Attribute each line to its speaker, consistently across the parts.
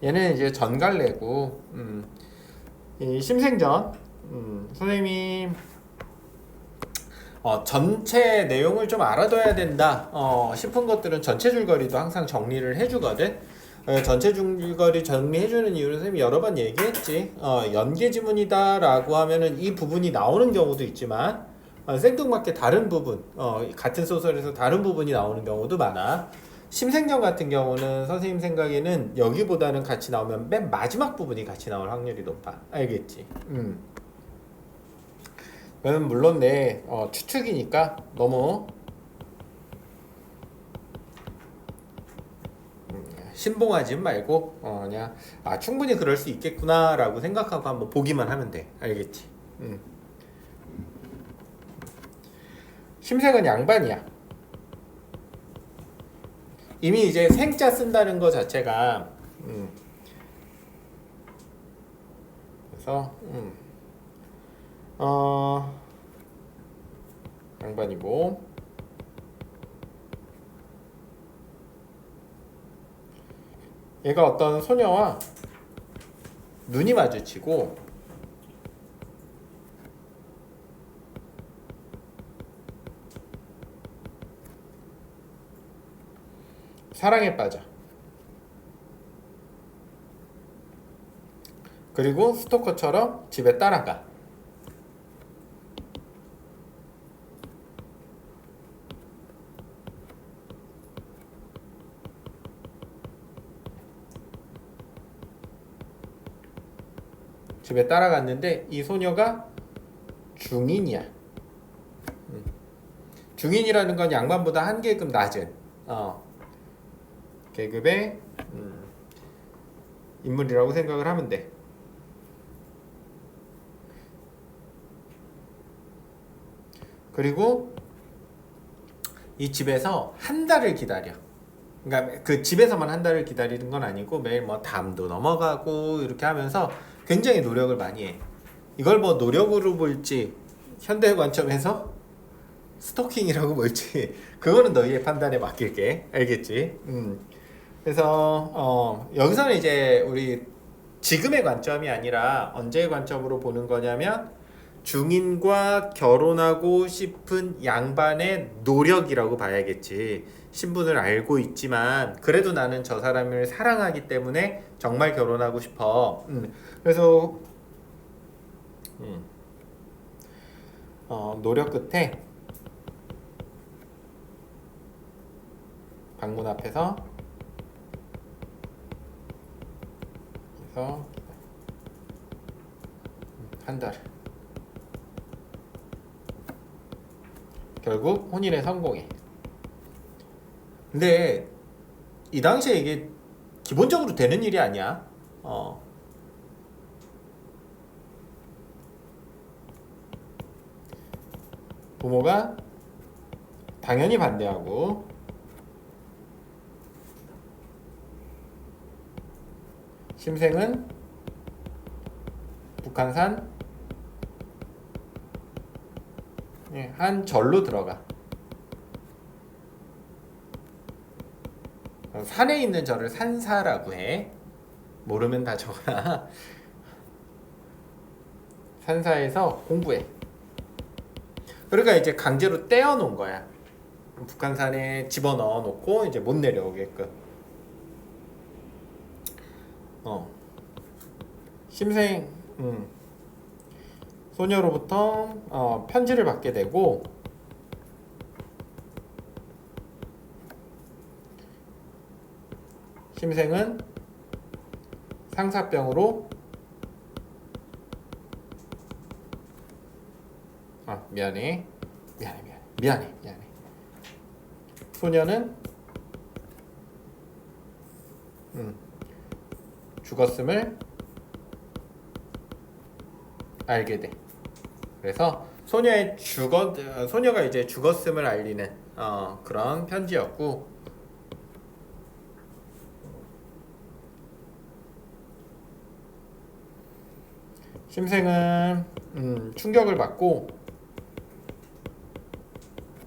Speaker 1: 얘는 이제 전갈래고, 이 심생전, 선생님이 전체 내용을 좀 알아둬야 된다 싶은 것들은 전체 줄거리도 항상 정리를 해주거든. 전체 줄거리 정리해주는 이유는 선생님이 여러 번 얘기했지. 연계지문이다 라고 하면은 이 부분이 나오는 경우도 있지만 생뚱맞게 다른 부분, 같은 소설에서 다른 부분이 나오는 경우도 많아. 심생전 같은 경우는 선생님 생각에는 여기보다는 같이 나오면 맨 마지막 부분이 같이 나올 확률이 높아. 알겠지? 그건 물론 내 추측이니까 너무 신봉하지 말고 그냥 충분히 그럴 수 있겠구나 라고 생각하고 한번 보기만 하면 돼. 알겠지? 심생은 양반이야. 이미 이제 생자 쓴다는 거 자체가 그래서 양반이고, 얘가 어떤 소녀와 눈이 마주치고 사랑에 빠져. 그리고 스토커처럼 집에 따라가. 집에 따라갔는데 이 소녀가 중인이야. 중인이라는 건 양반보다 한 계급 낮은 계급의 인물이라고 생각을 하면 돼. 그리고 이 집에서 한 달을 기다려. 그러니까 그 집에서만 한 달을 기다리는 건 아니고 매일 뭐 담도 넘어가고 이렇게 하면서 굉장히 노력을 많이 해. 이걸 뭐 노력으로 볼지 현대 관점에서 스토킹이라고 볼지 그거는 너희의 판단에 맡길게. 알겠지? 그래서 여기서는 이제 우리 지금의 관점이 아니라 언제의 관점으로 보는 거냐면 중인과 결혼하고 싶은 양반의 노력이라고 봐야겠지. 신분을 알고 있지만 그래도 나는 저 사람을 사랑하기 때문에 정말 결혼하고 싶어. 그래서 노력 끝에 방문 앞에서 그래서 한 달. 결국 혼인에 성공해. 근데 이 당시에 이게 기본적으로 되는 일이 아니야. 부모가 당연히 반대하고 심생은 북한산 한 절로 들어가. 산에 있는 절을 산사라고 해. 모르면 다 적어라. 산사에서 공부해. 그러니까 이제 강제로 떼어 놓은 거야. 북한산에 집어넣어 놓고 이제 못 내려오게끔. 심생 소녀로부터 편지를 받게 되고 심생은 상사병으로 미안해 소녀는 죽었음을 알게 돼. 그래서 소녀가 이제 죽었음을 알리는 그런 편지였고, 심생은 충격을 받고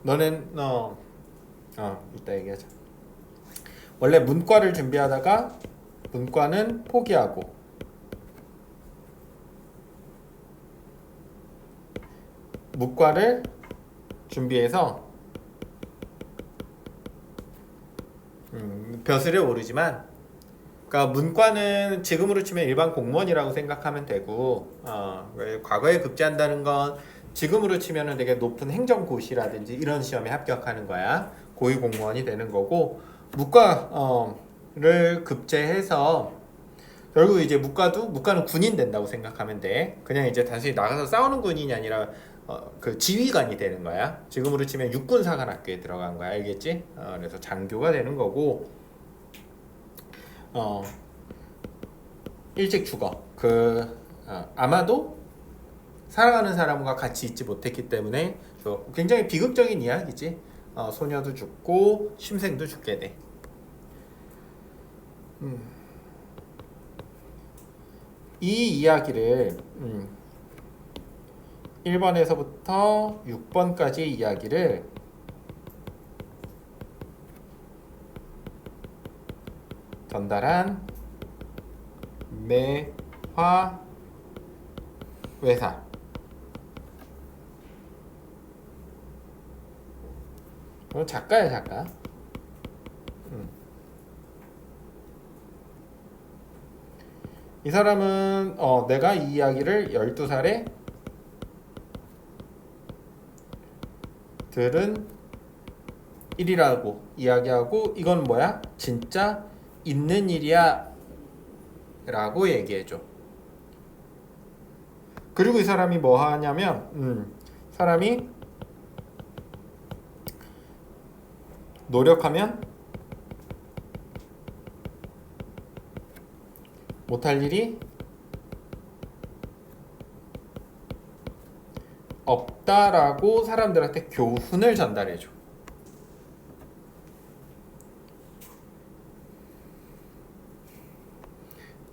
Speaker 1: 너는 이따 얘기하자. 원래 문과를 준비하다가 문과는 포기하고 무과를 준비해서 벼슬에 오르지만, 그러니까 문과는 지금으로 치면 일반 공무원이라고 생각하면 되고, 과거에 급제한다는 건 지금으로 치면은 되게 높은 행정고시라든지 이런 시험에 합격하는 거야. 고위 공무원이 되는 거고, 무과를 급제해서 결국 이제 무과는 군인 된다고 생각하면 돼. 그냥 이제 단순히 나가서 싸우는 군인이 아니라 그 지휘관이 되는 거야. 지금으로 치면 육군사관학교에 들어간 거야. 알겠지? 그래서 장교가 되는 거고, 일찍 죽어. 아마도 사랑하는 사람과 같이 있지 못했기 때문에 굉장히 비극적인 이야기지. 소녀도 죽고 심생도 죽게 돼. 이 이야기를 1번에서부터 6번까지 이야기를 전달한 매화외사. 작가야, 작가. 이 사람은 내가 이 이야기를 12살에 들은 일이라고 이야기하고, 이건 뭐야? 진짜 있는 일이야 라고 얘기해줘. 그리고 이 사람이 뭐 하냐면 사람이 노력하면 못할 일이 없다라고 사람들한테 교훈을 전달해줘.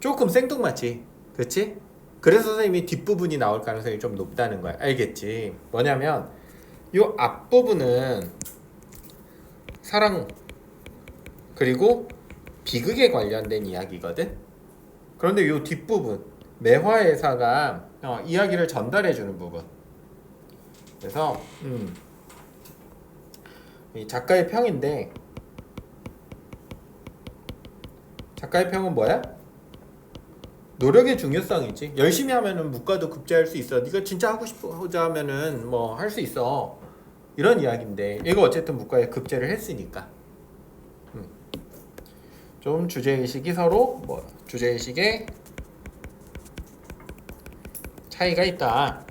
Speaker 1: 조금 생뚱맞지? 그치? 그래서 선생님이 뒷부분이 나올 가능성이 좀 높다는 거야. 알겠지? 뭐냐면 요 앞부분은 사랑 그리고 비극에 관련된 이야기거든? 그런데 요 뒷부분 매화회사가 이야기를 전달해주는 부분. 그래서 이 작가의 평인데, 작가의 평은 뭐야? 노력의 중요성이지. 열심히 하면은 무과도 급제할 수 있어. 네가 진짜 하고 싶어자 하면은 뭐 할 수 있어. 이런 이야기인데, 얘가 어쨌든 무과에 급제를 했으니까 좀 주제의식이 서로 주제의식에 차이가 있다.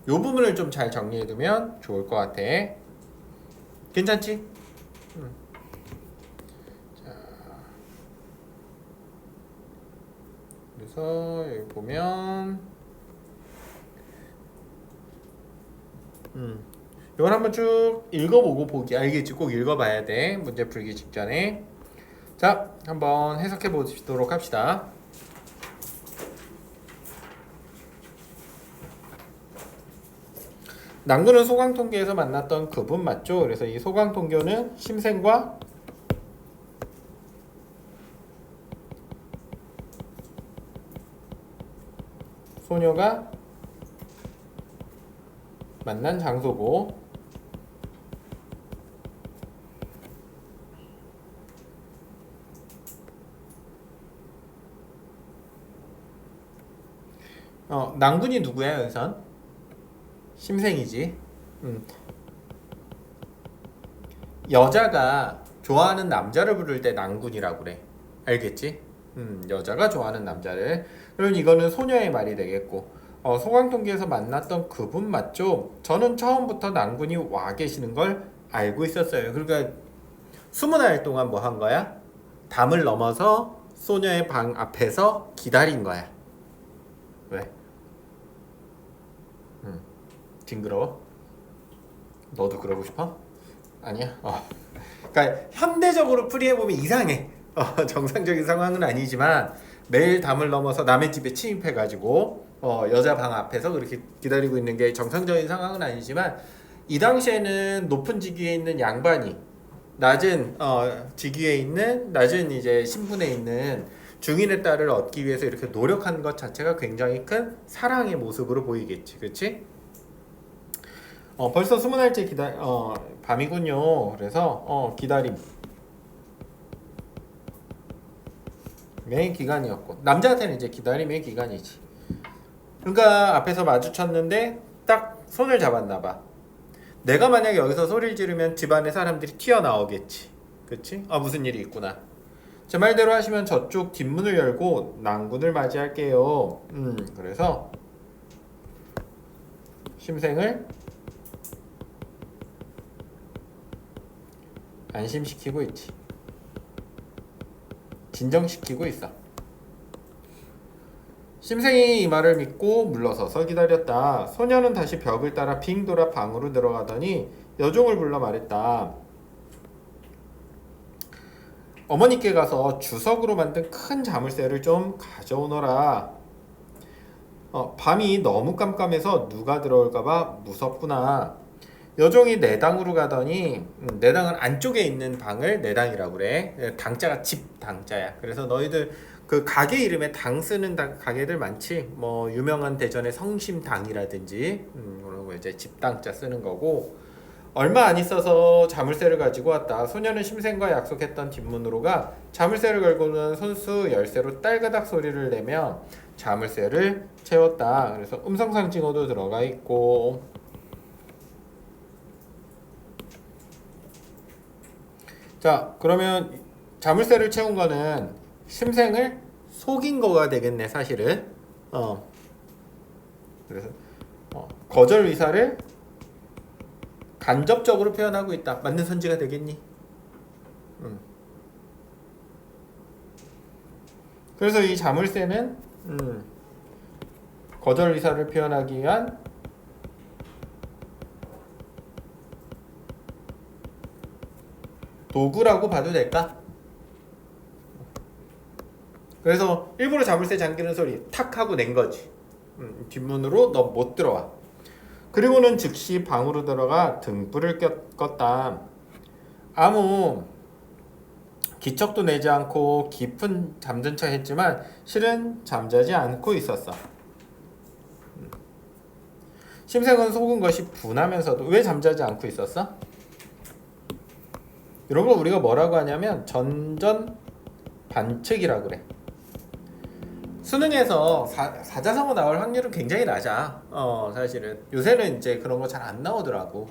Speaker 1: 요 부분을 좀 잘 정리해두면 좋을 것 같아. 괜찮지? 자, 그래서 여기 보면 이걸 한번 쭉 읽어보고 보기. 알겠지? 꼭 읽어봐야 돼. 문제 풀기 직전에. 자, 한번 해석해 보도록 합시다. 낭군은 소강통교에서 만났던 그분 맞죠? 그래서 이 소강통교는 심생과 소녀가 만난 장소고, 낭군이 누구야, 여기선? 심생이지. 여자가 좋아하는 남자를 부를 때 낭군이라고 그래. 알겠지? 여자가 좋아하는 남자를. 그럼 이거는 소녀의 말이 되겠고, 소강통교에서 만났던 그분 맞죠? 저는 처음부터 낭군이 와 계시는 걸 알고 있었어요. 그러니까 20날 동안 뭐 한 거야? 담을 넘어서 소녀의 방 앞에서 기다린 거야. 왜? 징그러워? 너도 그러고 싶어? 아니야? 그러니까 현대적으로 풀이해보면 이상해. 정상적인 상황은 아니지만 매일 담을 넘어서 남의 집에 침입해가지고 여자 방 앞에서 그렇게 기다리고 있는 게 정상적인 상황은 아니지만 이 당시에는 높은 직위에 있는 양반이 낮은 직위에 있는 낮은 이제 신분에 있는 중인의 딸을 얻기 위해서 이렇게 노력한 것 자체가 굉장히 큰 사랑의 모습으로 보이겠지, 그렇지? 벌써 20알째 밤이군요. 그래서 기다림 의 기간이었고, 남자한테는 이제 기다림의 기간이지. 그러니까 앞에서 마주쳤는데 딱 손을 잡았나봐. 내가 만약에 여기서 소리를 지르면 집안의 사람들이 튀어나오겠지, 그치? 무슨 일이 있구나. 제 말대로 하시면 저쪽 뒷문을 열고 낭군을 맞이할게요. 그래서 심생을 안심시키고 있지. 진정시키고 있어. 심생이 이 말을 믿고 물러서서 기다렸다. 소녀는 다시 벽을 따라 빙 돌아 방으로 들어가더니 여종을 불러 말했다. 어머니께 가서 주석으로 만든 큰 자물쇠를 좀 가져오너라. 밤이 너무 깜깜해서 누가 들어올까봐 무섭구나. 여종이 내당으로 가더니 내당은 안쪽에 있는 방을 내당이라고 그래. 당자가 집 당자야. 그래서 너희들 그 가게 이름에 당 쓰는 가게들 많지. 뭐 유명한 대전의 성심당이라든지 그런 거 이제 집당자 쓰는 거고. 얼마 안 있어서 자물쇠를 가지고 왔다. 소녀는 심생과 약속했던 뒷문으로 가 자물쇠를 걸고는 손수 열쇠로 딸그닥 소리를 내며 자물쇠를 채웠다. 그래서 음성상징어도 들어가 있고. 자, 그러면 자물쇠를 채운 거는 심생을 속인 거가 되겠네, 사실은. 그래서 거절 의사를 간접적으로 표현하고 있다. 맞는 선지가 되겠니? 그래서 이 자물쇠는 거절 의사를 표현하기 위한 도구라고 봐도 될까? 그래서 일부러 자물쇠 잠기는 소리 탁 하고 낸 거지. 뒷문으로 너 못 들어와. 그리고는 즉시 방으로 들어가 등불을 껐다. 아무 기척도 내지 않고 깊은 잠든 척 했지만 실은 잠자지 않고 있었어. 심생은 속은 것이 분하면서도 왜 잠자지 않고 있었어? 이런 걸 우리가 뭐라고 하냐면 전전 반측이라고 그래. 수능에서 사자성어 나올 확률은 굉장히 낮아. 사실은 요새는 이제 그런 거 잘 안 나오더라고.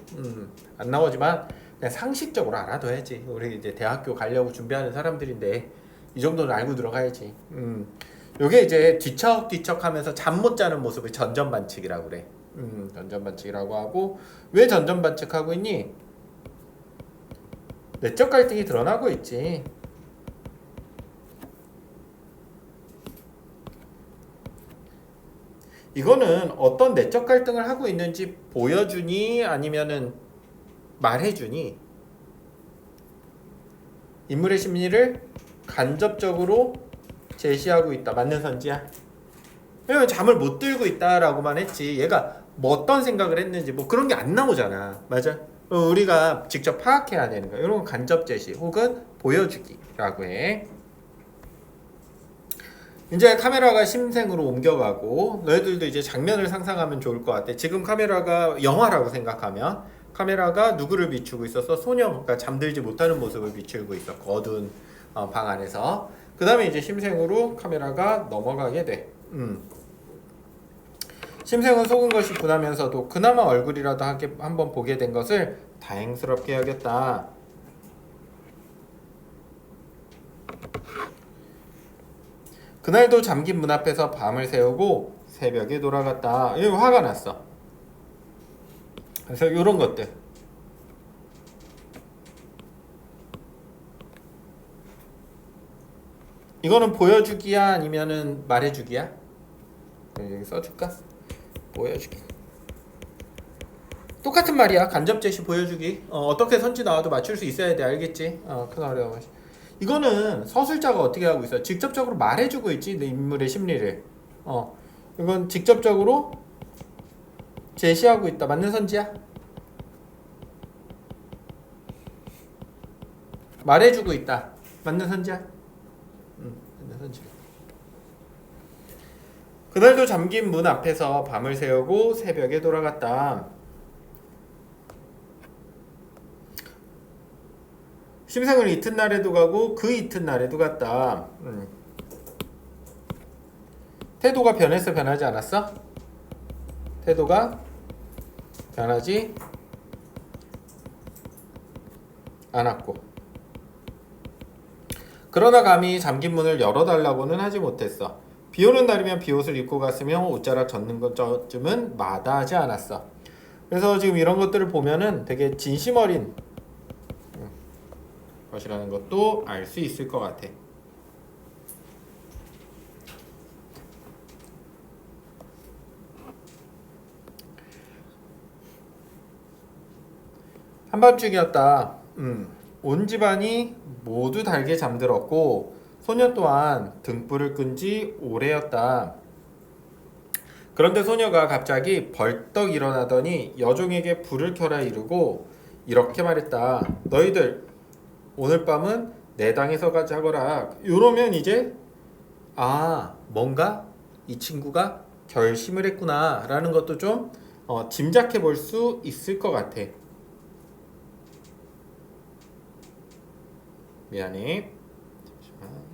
Speaker 1: 안 나오지만 그냥 상식적으로 알아둬야지. 우리 이제 대학교 가려고 준비하는 사람들인데 이 정도는 알고 들어가야지. 요게 이제 뒤척뒤척하면서 잠 못 자는 모습을 전전반측이라고 그래. 전전반측이라고 하고, 왜 전전반측하고 있니? 내적 갈등이 드러나고 있지. 이거는 어떤 내적 갈등을 하고 있는지 보여주니 아니면은 말해주니? 인물의 심리를 간접적으로 제시하고 있다. 맞는 선지야? 왜냐면 잠을 못 들고 있다라고만 했지 얘가 뭐 어떤 생각을 했는지 뭐 그런 게 안 나오잖아. 맞아? 우리가 직접 파악해야 되는 거야. 이런 건 간접 제시 혹은 보여주기라고 해. 이제 카메라가 심생으로 옮겨가고, 너희들도 이제 장면을 상상하면 좋을 것 같아. 지금 카메라가 영화라고 생각하면 카메라가 누구를 비추고 있었어? 소녀, 그러니까 잠들지 못하는 모습을 비추고 있었고, 어두운 방 안에서. 그 다음에 이제 심생으로 카메라가 넘어가게 돼. 심생은 속은 것이 분하면서도 그나마 얼굴이라도 한번 보게 된 것을 다행스럽게 여겼다. 그날도 잠긴 문 앞에서 밤을 새우고 새벽에 돌아갔다. 이거 화가 났어. 그래서 이런 것들. 이거는 보여주기야 아니면은 말해주기야? 여기 써줄까? 보여주기. 똑같은 말이야. 간접 제시 보여주기. 어떻게 선지 나와도 맞출 수 있어야 돼. 알겠지? 큰 어려움. 이거는 서술자가 어떻게 하고 있어? 직접적으로 말해주고 있지. 내 인물의 심리를. 이건 직접적으로 제시하고 있다. 맞는 선지야? 말해주고 있다. 맞는 선지야? 맞는 선지. 그날도 잠긴 문 앞에서 밤을 새우고 새벽에 돌아갔다. 심생은 이튿날에도 가고 그 이튿날에도 갔다. 태도가 변했어, 변하지 않았어? 태도가 변하지 않았고, 그러나 감히 잠긴 문을 열어달라고는 하지 못했어. 비오는 날이면 비옷을 입고 갔으며 옷자락 젖는 것쯤은 마다하지 않았어. 그래서 지금 이런 것들을 보면은 되게 진심 어린 것이라는 것도 알 수 있을 것 같아. 한밤중이었다. 온 집안이 모두 달게 잠들었고 소녀 또한 등불을 끈 지 오래였다. 그런데 소녀가 갑자기 벌떡 일어나더니 여종에게 불을 켜라 이르고 이렇게 말했다. 너희들 오늘 밤은 내 당에서 자거라. 이러면 이제 뭔가 이 친구가 결심을 했구나 라는 것도 좀 짐작해 볼 수 있을 것 같아. 미안해. 잠시만.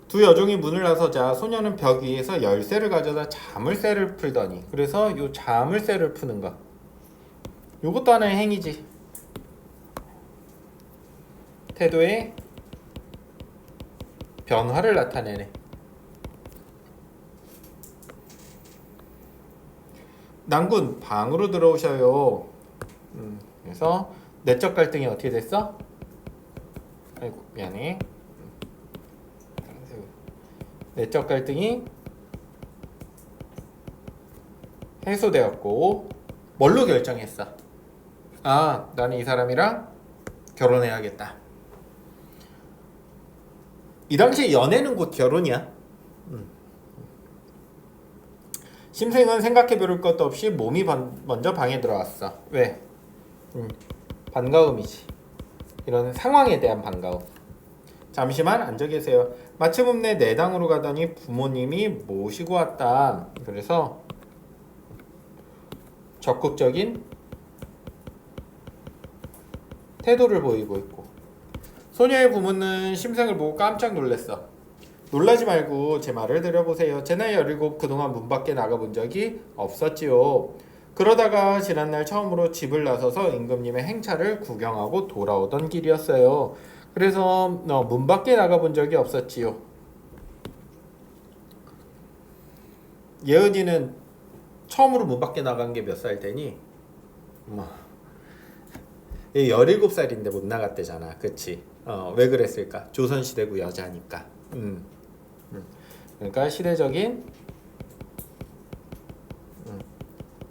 Speaker 1: 두 여종이 문을 나서자 소녀는 벽 위에서 열쇠를 가져다 자물쇠를 풀더니, 그래서 요 자물쇠를 푸는 거, 요것도 하나의 행위지. 태도의 변화를 나타내네. 낭군 방으로 들어오셔요. 그래서 내적 갈등이 어떻게 됐어? 아이고 미안해. 내적 갈등이 해소되었고 뭘로 결정했어? 나는 이 사람이랑 결혼해야겠다. 이 당시에 연애는 곧 결혼이야. 심생은 생각해 볼 것도 없이 몸이 먼저 방에 들어왔어. 왜? 반가움이지. 이런 상황에 대한 반가움. 잠시만 앉아 계세요. 마침내 내당으로 가더니 부모님이 모시고 왔다. 그래서 적극적인 태도를 보이고 있고, 소녀의 부모는 심생을 보고 깜짝 놀랐어. 놀라지 말고 제 말을 들어보세요. 제 나이 17, 그동안 문 밖에 나가본 적이 없었지요. 그러다가 지난날 처음으로 집을 나서서 임금님의 행차를 구경하고 돌아오던 길이었어요. 그래서 문 밖에 나가본 적이 없었지요. 예은이는 처음으로 문 밖에 나간 게 몇 살 때니? 17살인데 못 나갔대잖아. 그치? 왜 그랬을까? 조선시대고 여자니까. 그러니까 시대적인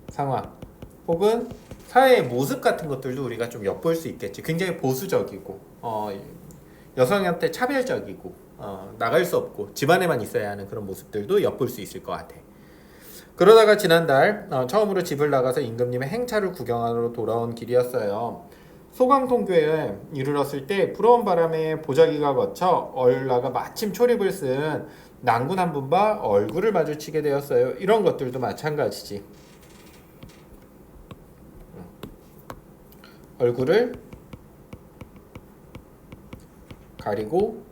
Speaker 1: 상황 혹은 사회의 모습 같은 것들도 우리가 좀 엿볼 수 있겠지. 굉장히 보수적이고 여성한테 차별적이고 나갈 수 없고 집안에만 있어야 하는 그런 모습들도 엿볼 수 있을 것 같아. 그러다가 지난달 처음으로 집을 나가서 임금님의 행차를 구경하러 돌아온 길이었어요. 소강통교에 이르렀을 때 불어온 바람에 보자기가 거쳐 얼라가 마침 초립을 쓴 낭군 한 분과 얼굴을 마주치게 되었어요. 이런 것들도 마찬가지지. 얼굴을 가리고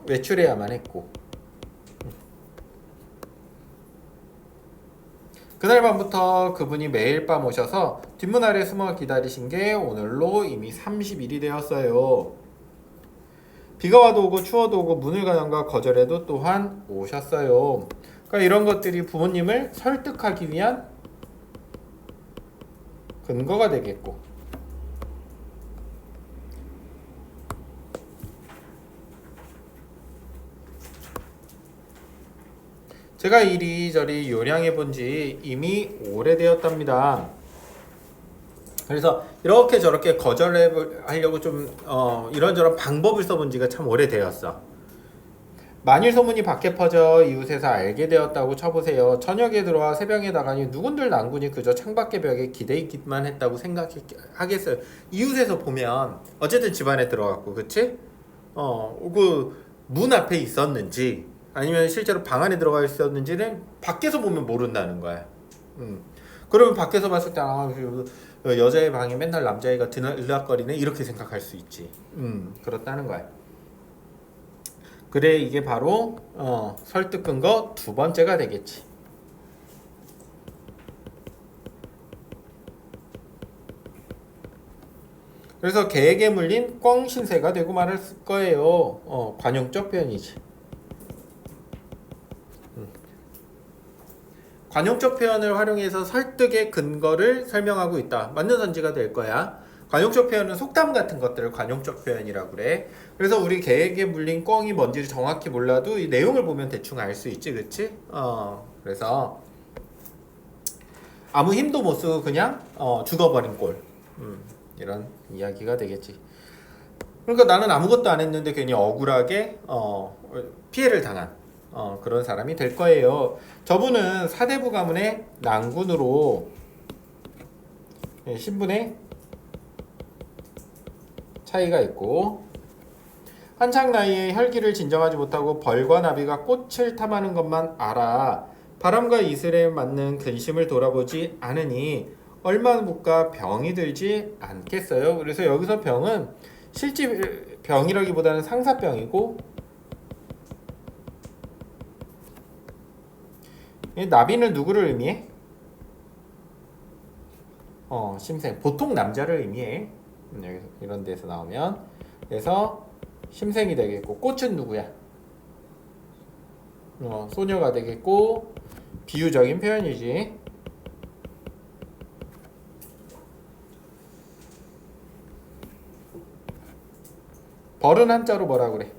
Speaker 1: 외출해야만 했고, 그날 밤부터 그분이 매일 밤 오셔서 뒷문 아래 숨어 기다리신 게 오늘로 이미 30일이 되었어요. 비가 와도 오고 추워도 오고 문을 가던가 거절해도 또한 오셨어요. 그러니까 이런 것들이 부모님을 설득하기 위한 근거가 되겠고, 제가 이리저리 요량해 본 지 이미 오래되었답니다. 그래서 이렇게 저렇게 거절하려고 좀 이런저런 방법을 써본 지가 참 오래되었어. 만일 소문이 밖에 퍼져 이웃에서 알게 되었다고 쳐보세요. 저녁에 들어와 새벽에 나가니 누군들 난군이 그저 창밖의 벽에 기대있기만 했다고 생각하겠어요. 이웃에서 보면 어쨌든 집안에 들어갔고, 그치? 그 문 앞에 있었는지 아니면 실제로 방 안에 들어가 있었는지는 밖에서 보면 모른다는 거야. 그러면 밖에서 봤을 때 여자의 방에 맨날 남자애가 들락거리네 이렇게 생각할 수 있지. 그렇다는 거야. 그래, 이게 바로 설득 근거 두 번째가 되겠지. 그래서 개에게 물린 꿩 신세가 되고 말을 거예요. 관용적 표현이지. 관용적 표현을 활용해서 설득의 근거를 설명하고 있다. 맞는 선지가 될 거야. 관용적 표현은 속담 같은 것들을 관용적 표현이라고 그래. 그래서 우리 개에게 물린 꿩이 뭔지를 정확히 몰라도 이 내용을 보면 대충 알 수 있지, 그치? 그래서 아무 힘도 못 쓰고 그냥 죽어버린 꼴. 이런 이야기가 되겠지. 그러니까 나는 아무것도 안 했는데 괜히 억울하게 피해를 당한 그런 사람이 될 거예요. 저분은 사대부 가문의 난군으로 신분의 차이가 있고 한창 나이에 혈기를 진정하지 못하고 벌과 나비가 꽃을 탐하는 것만 알아 바람과 이슬에 맞는 근심을 돌아보지 않으니 얼마 못 가 병이 들지 않겠어요. 그래서 여기서 병은 실제 병이라기보다는 상사병이고, 나비는 누구를 의미해? 심생. 보통 남자를 의미해. 여기서 이런 데서 나오면. 그래서 심생이 되겠고, 꽃은 누구야? 소녀가 되겠고, 비유적인 표현이지. 벌은 한자로 뭐라 그래?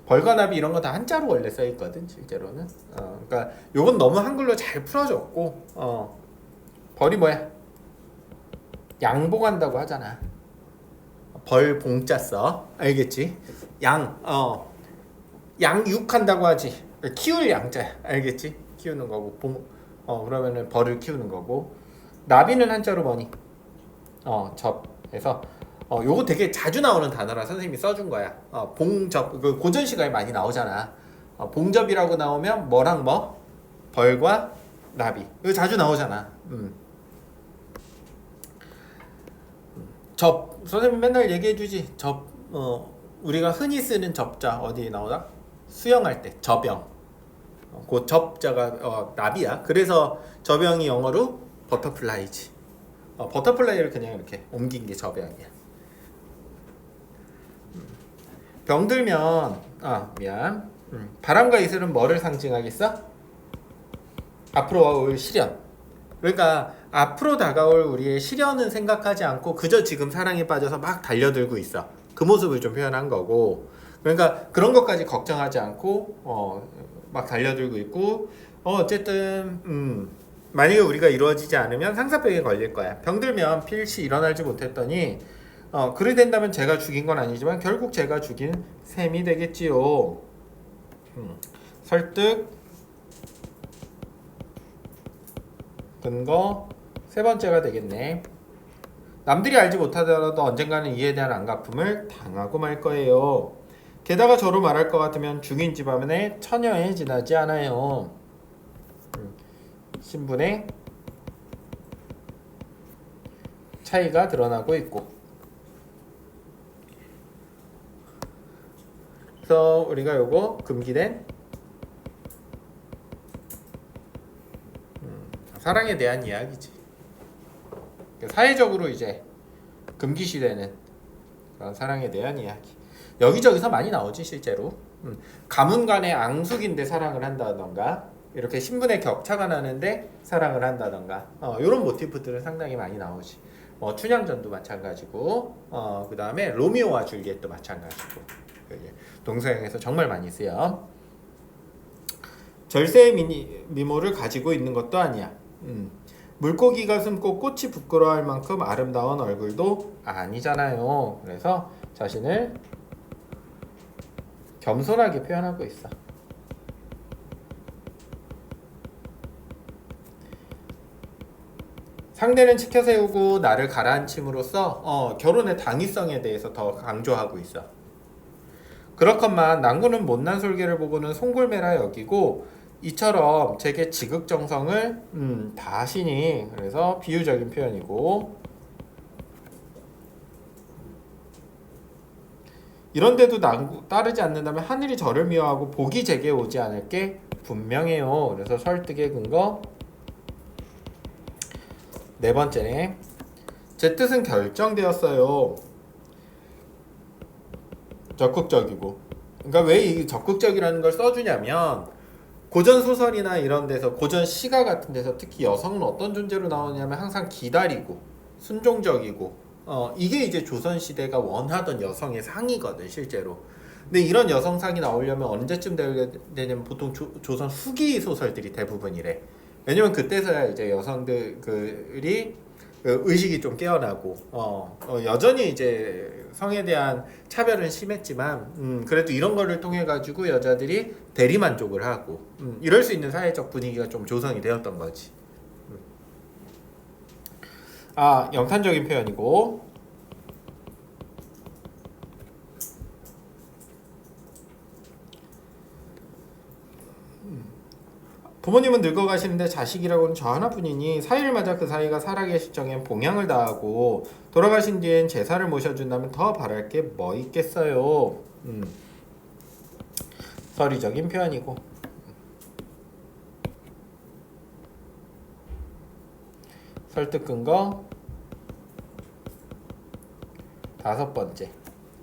Speaker 1: 벌과 나비 이런 거 다 한자로 원래 써 있거든, 실제로는. 그러니까 요건 너무 한글로 잘 풀어줬고, 벌이 뭐야? 양봉한다고 하잖아. 벌 봉자 써, 알겠지? 양육한다고 하지. 키울 양자야, 알겠지? 키우는 거고, 그러면은 벌을 키우는 거고. 나비는 한자로 뭐니? 접해서. 요거 되게 자주 나오는 단어라 선생님이 써준 거야. 봉접, 그 고전 시가에 많이 나오잖아. 봉접이라고 나오면 뭐랑 뭐? 벌과 나비. 이거 자주 나오잖아. 접, 선생님 맨날 얘기해주지. 접, 우리가 흔히 쓰는 접자 어디에 나오나? 수영할 때 접영. 그 접자가 나비야. 그래서 접영이 영어로 버터플라이지. 버터플라이를 그냥 이렇게 옮긴 게 접영이야. 병들면 미안. 바람과 이슬은 뭐를 상징하겠어? 앞으로 올 시련. 그러니까 앞으로 다가올 우리의 시련은 생각하지 않고 그저 지금 사랑에 빠져서 막 달려들고 있어. 그 모습을 좀 표현한 거고. 그러니까 그런 것까지 걱정하지 않고 막 달려들고 있고 어쨌든 만약에 우리가 이루어지지 않으면 상사병에 걸릴 거야. 병들면 필시 일어나지 못했더니 그리 된다면 제가 죽인 건 아니지만 결국 제가 죽인 셈이 되겠지요. 설득 근거 세 번째가 되겠네. 남들이 알지 못하더라도 언젠가는 이에 대한 안갚음을 당하고 말 거예요. 게다가 저로 말할 것 같으면 죽인 집안에 처녀에 지나지 않아요. 신분의 차이가 드러나고 있고. 그래서 우리가 요거 금기된 사랑에 대한 이야기지. 사회적으로 이제 금기시되는 그런 사랑에 대한 이야기. 여기저기서 많이 나오지 실제로. 가문 간의 앙숙인데 사랑을 한다던가 이렇게 신분의 격차가 나는데 사랑을 한다던가 이런 모티프들은 상당히 많이 나오지. 춘향전도 마찬가지고 그 다음에 로미오와 줄리엣도 마찬가지고 동서양에서 정말 많이 쓰여. 절세의 미모를 가지고 있는 것도 아니야. 물고기가 숨고 꽃이 부끄러워할 만큼 아름다운 얼굴도 아니잖아요. 그래서 자신을 겸손하게 표현하고 있어. 상대는 치켜세우고 나를 가라앉힘으로써 결혼의 당위성에 대해서 더 강조하고 있어. 그렇건만 낭군은 못난 솔개를 보고는 송골매라 여기고 이처럼 제게 지극정성을 다하시니, 그래서 비유적인 표현이고, 이런데도 따르지 않는다면 하늘이 저를 미워하고 복이 제게 오지 않을 게 분명해요. 그래서 설득의 근거 네 번째네. 제 뜻은 결정되었어요. 적극적이고. 그러니까 왜 이 적극적이라는 걸 써주냐면, 고전 소설이나 이런 데서, 고전 시가 같은 데서 특히 여성은 어떤 존재로 나오냐면 항상 기다리고 순종적이고, 이게 이제 조선 시대가 원하던 여성의 상이거든 실제로. 근데 이런 여성상이 나오려면 언제쯤 되냐면 보통 조선 후기 소설들이 대부분이래. 왜냐면 그때서야 이제 여성들이 의식이 좀 깨어나고, 여전히 이제 성에 대한 차별은 심했지만, 그래도 이런 거를 통해 가지고 여자들이 대리만족을 하고, 이럴 수 있는 사회적 분위기가 좀 조성이 되었던 거지. 영탄적인 표현이고, 부모님은 늙어가시는데 자식이라고는 저 하나뿐이니 사이를 맞아 그 사이가 살아계실 적엔 봉양을 다하고 돌아가신 뒤엔 제사를 모셔준다면 더 바랄 게 뭐 있겠어요. 서리적인 표현이고, 설득 근거 다섯 번째.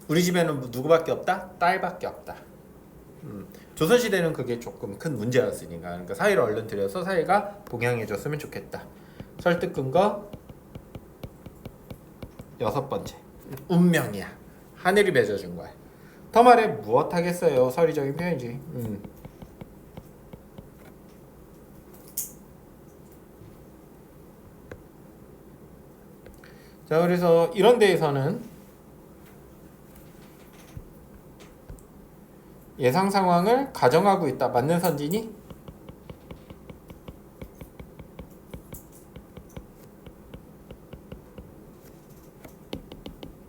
Speaker 1: 우리 집에는 누구밖에 없다? 딸밖에 없다. 조선시대는 그게 조금 큰 문제였으니까, 그러니까 사위를 얼른 들여서 사위가 봉양해줬으면 좋겠다. 설득 근거 여섯 번째. 운명이야. 하늘이 맺어준 거야. 더 말해 무엇 하겠어요. 서리적인 표현이지. 자, 그래서 이런 데에서는 예상 상황을 가정하고 있다. 맞는 선진이?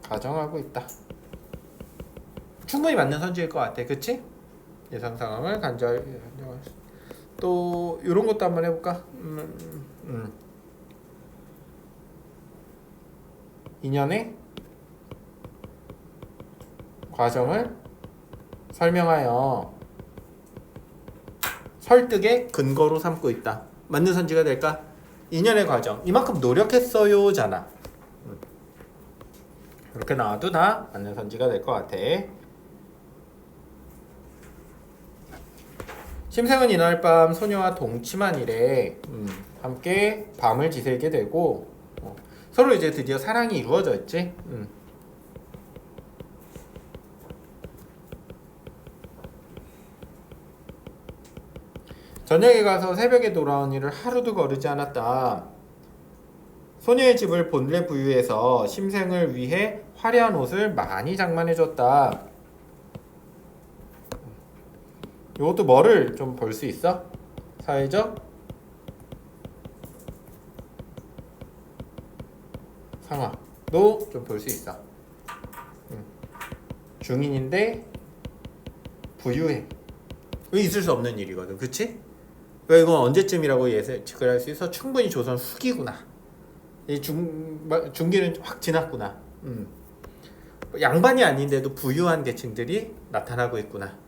Speaker 1: 가정하고 있다. 충분히 맞는 선지일 것 같아. 그치? 예상 상황을 또 이런 것도 한번 해볼까? 인연의 과정을 설명하여 설득의 근거로 삼고 있다. 맞는 선지가 될까? 인연의 과정, 이만큼 노력했어요 잖아. 이렇게 나와도 다 맞는 선지가 될 것 같아. 심생은 이날 밤 소녀와 동침한 이래 함께 밤을 지새게 되고, 서로 이제 드디어 사랑이 이루어졌지. 저녁에 가서 새벽에 돌아온 일을 하루도 거르지 않았다. 소녀의 집을 본래 부유해서 심생을 위해 화려한 옷을 많이 장만해줬다. 이것도 뭐를 좀 볼 수 있어? 사회적 상황도 좀 볼 수 있어. 중인인데 부유해. 있을 수 없는 일이거든. 그치? 왜 이건 언제쯤이라고 예측을 할 수 있어? 충분히 조선 후기구나. 이 중기는 확 지났구나. 양반이 아닌데도 부유한 계층들이 나타나고 있구나.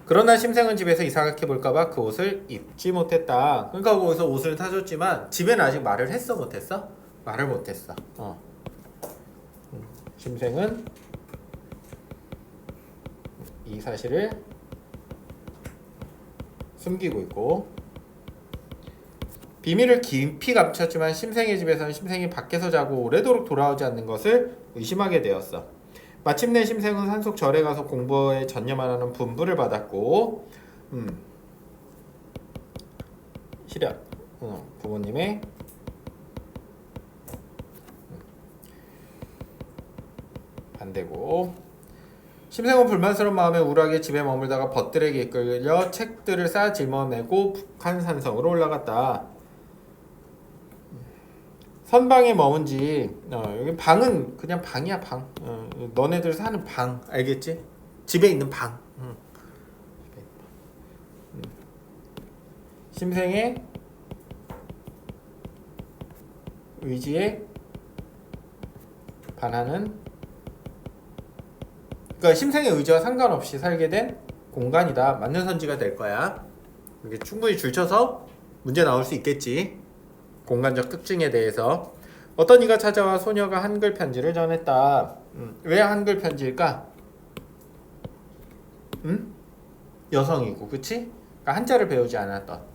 Speaker 1: 그러나 심생은 집에서 이사각해 볼까봐 그 옷을 입지 못했다. 그러니까 거기서 옷을 사줬지만 집에는 아직 말을 했어 못했어? 말을 못했어. 심생은 이 사실을 숨기고 있고, 비밀을 깊이 감췄지만 심생의 집에서는 심생이 밖에서 자고 오래도록 돌아오지 않는 것을 의심하게 되었어. 마침내 심생은 산속 절에 가서 공부에 전념하라는 분부를 받았고, 실현. 부모님의 반대고. 심생은 불만스러운 마음에 우울하게 집에 머물다가 벗들에게 이끌려 책들을 쌓아 짊어내고 북한 산성으로 올라갔다. 선방에 머문 지 여기 방은 그냥 방이야 방. 너네들 사는 방 알겠지? 집에 있는 방. 심생의 의지에 반하는, 그러니까 심생의 의지와 상관없이 살게 된 공간이다. 맞는 선지가 될 거야. 이게 충분히 줄쳐서 문제 나올 수 있겠지. 공간적 특징에 대해서. 어떤 이가 찾아와 소녀가 한글 편지를 전했다. 왜 한글 편지일까? 여성이고, 그치? 그러니까 한자를 배우지 않았던.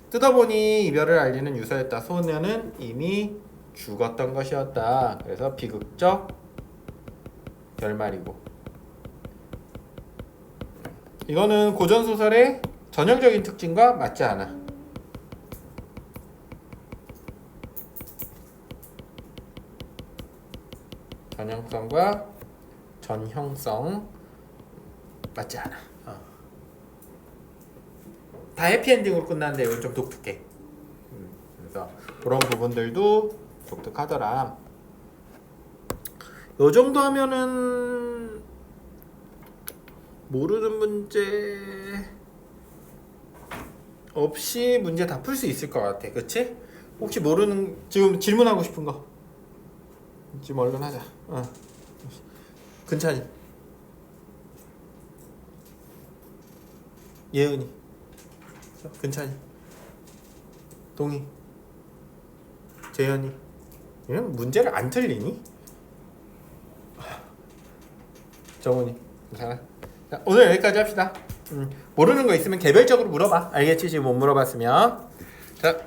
Speaker 1: 뜯어보니 이별을 알리는 유서였다. 소녀는 이미 죽었던 것이었다. 그래서 비극적 결말이고. 이거는 고전소설의 전형적인 특징과 맞지 않아. 전형성과 전형성 맞지 않아. 다 해피엔딩으로 끝나는데 이건 좀 독특해. 그래서 그런 부분들도 독특하더라. 요 정도 하면은 모르는 문제 없이 문제 다 풀 수 있을 것 같아. 그치? 혹시 모르는, 지금 질문하고 싶은 거 지금 얼른 하자. 근찬이, 예은이, 근찬이, 동희, 재현이. 이런 문제를 안 틀리니? 정훈이, 괜찮아? 자, 오늘 여기까지 합시다. 모르는 거 있으면 개별적으로 물어봐. 알겠지? 지금 못 물어봤으면. 자,